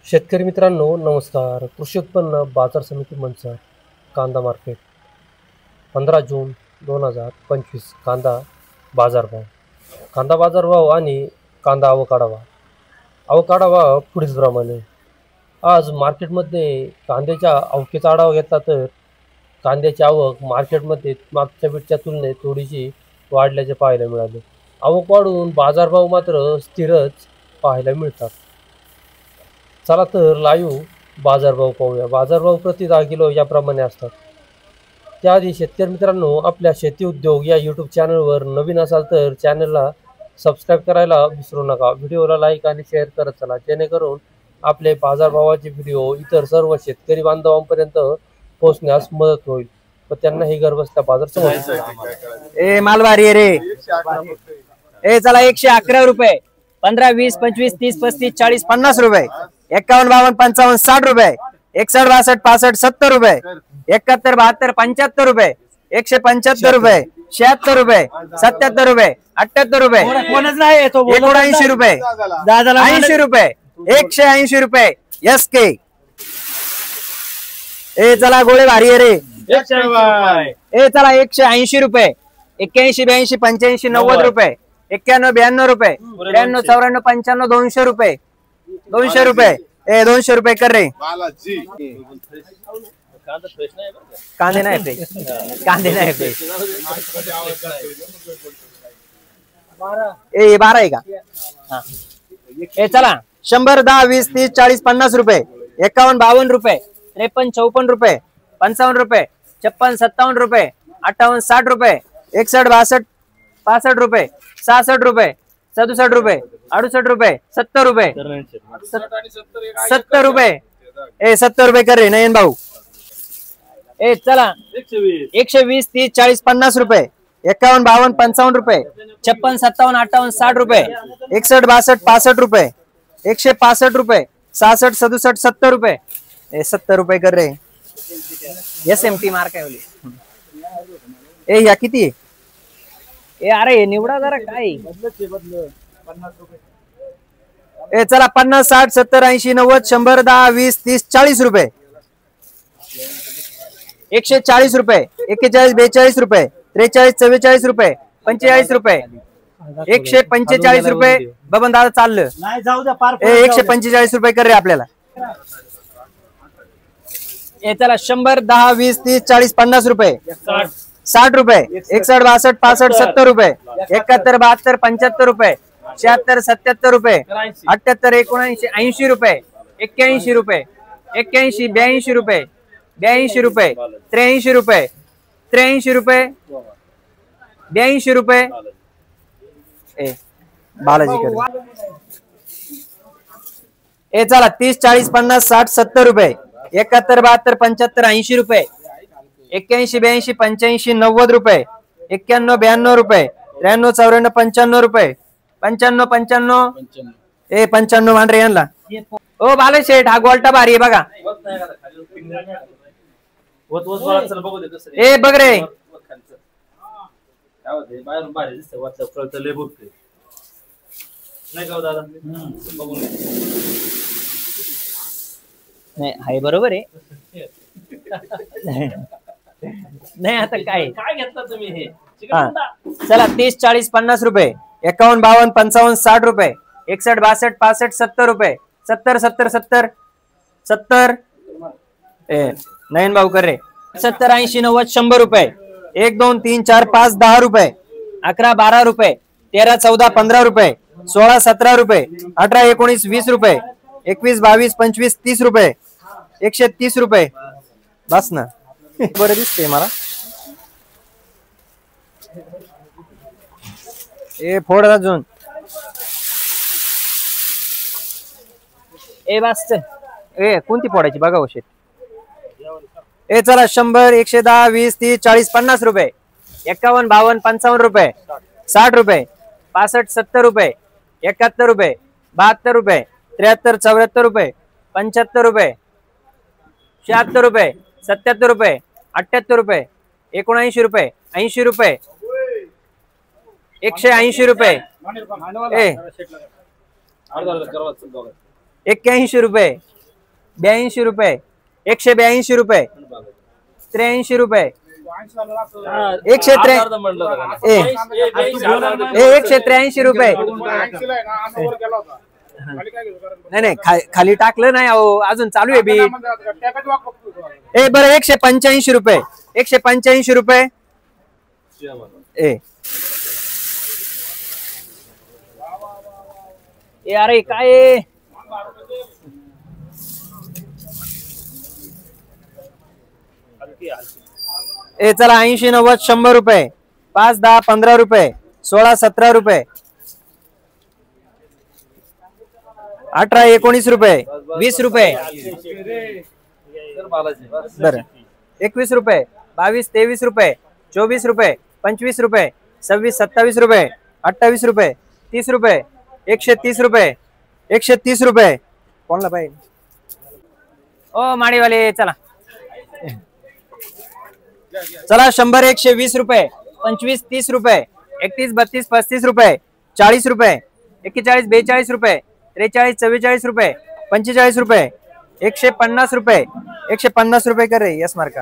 शेतकरी मित्रांनो नमस्कार. कृषी उत्पन्न बाजार समिती मंचर कांदा मार्केट 15 जून 2025 कांदा बाजारभाव. कांदा बाजारभाव आणि कांदा आवक आढावा. आवक आढावा पुढीलप्रमाणे. आज मार्केटमध्ये कांद्याच्या आवकेचा आढावा घेतला तर कांद्याची आवक मार्केटमध्ये मागच्या वेळच्या तुलनेत थोडीशी वाढल्याचे पाहायला मिळाले. आवक वाढून बाजारभाव मात्र स्थिरच पाहायला मिळतात. चला तर लाईव्ह बाजारभाव पाहूया. बाजारभाव प्रति 10 किलो याप्रमाणे असतात. त्याआधी शेतकरी मित्रांनो, आपल्या शेती उद्योग या यूट्यूब चॅनलवर नवीन असाल तर चॅनलला सबस्क्राईब करायला विसरू नका. व्हिडिओला लाईक आणि शेअर करत चला, जेणेकरून आपले बाजारभावाचे व्हिडिओ इतर सर्व शेतकरी बांधवांपर्यंत पोहोचण्यास मदत होईल व त्यांनाही घरबसल्या बाजार समजतील. ए मालवारी रे ए चला 111 रुपये, 15, 20, 25, 30, 35, 40, 50 रुपये, 51, 52, 55, 60 रुपये, 61, 62, 65, 70 रुपये, 71, 72, 75 रुपये, 175 रुपये, 76 रुपये, 77 रुपये, 78 रुपये, 79 रुपये, 80 रुपये, 180 रुपये. यस के ए चला गोळे भारी रे ए चला 180 रुपये, 81, 82, 85, 90 रुपये, 91, 92 रुपये, 93, 94, 95, 200 रुपये, 200 रुपये. ए 200 रुपये कर रे. कांदे नाही फ्रेश, कांदे नाही फ्रेश. ए 12 आहे का? हा. ए चला 100, 10, 20, 30, 40, 50 रुपये, 51, 52 रुपये, 53, 54 रुपये, 55 रुपये, 56, 57 रुपये, 58, 60 रुपये, 61, 62, 65 रुपये, 66 रुपये, 67 रुपये, 68 रुपये, 70 रुपये, 70 रुपये. ए 70 रुपये कर रे नयन भाऊ. ए चला 120, 30, 40, 50 रुपये, 51, 52, 55 रुपये, 56, 57, 58, 60 रुपये, 61, 62, 65 रुपये, 165 रुपये, 66, 67, 70 रुपये. ए 70 रुपये कर रे. SMT मार्क आहे ओली. ए या किती? ए अरे निवडा जरा काय. ए चला 50, 60, 70, 80, 90, 100, 10, 20, 30, 40 रुपये, 140 रुपये, 41, 42 रुपये, 43, 44 रुपये, 45 रुपये, 145 रुपये. बबन दादा चाललं 145 रुपये कर रे आपल्याला. ए चला 100, 10, 20, 30, 40, 50 रुपये, 60 रुपये, 61, 62, 65, 70 रुपये, 71, 72, 75 रुपये, 76, 77 रुपये, 78, 79, 80 रुपये, 81 रुपये, 81, 82 रुपये, 82 रुपये, 83 रुपये, 83 रुपये, 82 रुपये. ए बालाजी कर. ए चला 30, 40, 50, 60, 70 रुपये, 71, 72, 75, 80 रुपये, 81, 82, 85, 90 रुपये, 91, 92 रुपये, 93, 94, 95 रुपये, 95, 95. ए 95 मान रे यांना. ओ बाले शेठ हा गोल्टा भारी आहे बघा. ए बघ रे नाही हाय बरोबर आहे. नाही आता काय घेतला तुम्ही हे. चला 30, 40, 50 रुपये, 51, 52, 55, 60 रुपये, 61, 62, 65, 70 रुपये, 70, 70, 70, 70. ए नयन भाऊ कर रे. 70, 80, 90, 100 रुपये, 1, 2, 3, 4, 5, 10 रुपये, 11, 12 रुपये, 13, 14, 15 रुपये, 16, 17 रुपये, 18, 19, 20 रुपये, 21, 22, 25, 30 रुपये, 130 रुपये. बस ना बरं दिसते मला. ए फोड अजून. ए बस ए कोणती फोडायची बघा शेत. ए चला 100, 110, 20, 30, 40, 50 रुपये, 51, 52, 55 रुपये, 60 रुपये, 65, 70 रुपये, 71 रुपये, 72 रुपये, 73, 74 रुपये, 75 रुपये, 76 रुपये, 77 रुपये, 78 रुपये, 79 रुपये, 80 रुपये, 180 रुपये. ए 81 रुपये, 82 रुपये, 182 रुपये, 83 रुपये, 183 रुपये. नाही नाही खाली टाकलं नाही अहो, अजून चालू आहे बी. बरं 185 रुपये, 185 रुपये. अरे काय चला 80 90 100 रुपये, 5 10 15 रुपये, 16 17 रुपये, 18 19 रुपये, 20 रुपये, बरं 21 रुपये, 22 23 रुपये, 24 रुपये, 25 रुपये, 26 27 रुपये, 28 रुपये, 30 रुपये, 130 रुपये, 130 रुपये. कोणला पाहिजे ओ माडीवाले? चला चला 100 120 रुपये, 25 30 रुपये, 31 32 35 रुपये, 40 रुपये, 41 42 रुपये, 43 44 रुपये, 45 रुपये, 150 रुपये, 150 रुपये कर रे. यस मार्का.